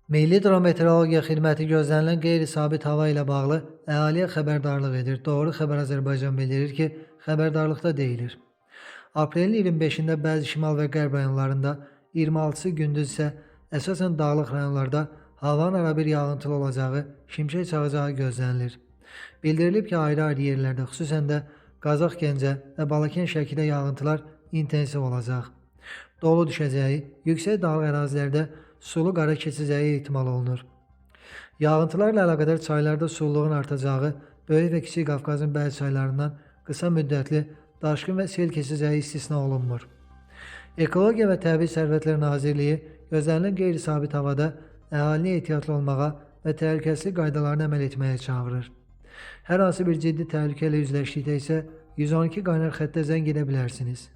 Milli Hidrometeorologiya Xidməti gözlənilən qeyri-sabit hava ilə bağlı əhaliyə xəbərdarlıq edir. Doğru xəbər Azərbaycan bildirir ki, xəbərdarlıqda deyilir. Aprelin 25-də bəzi şimal və qərb rayonlarında, 26-sı gündüz isə əsasən dağlıq rayonlarda havanın arabir yağıntılı olacağı, şimşək çaxacağı gözlənilir. Bildirilib ki, ayrı-ayrı yerlərdə, xüsusən də Qazax, Gəncə və Balakən Şəkidə yağıntılar intensiv olacaq. Dolu düşəcəyi, yüksək dağlıq ərazilərdə sulu qara keçəcəyi ehtimal olunur. Yağıntılarla əlaqədar çaylarda sululuğun artacağı, Böyük və Kiçik Qafqazın bəzi çaylarından qısa müddətli daşqın və sel keçəcəyi istisna olunmur. Ekologiya və Təbii Sərvətlər Nazirliyi gözlənilən qeyri-sabit havada əhalini ehtiyatlı olmağa və təhlükəsizlik qaydalarına əməl etməyə çağırır. Hər hansı bir ciddi təhlükə ilə üzləşdikdə isə 112 qaynar xəttə zəng edə bilərsiniz.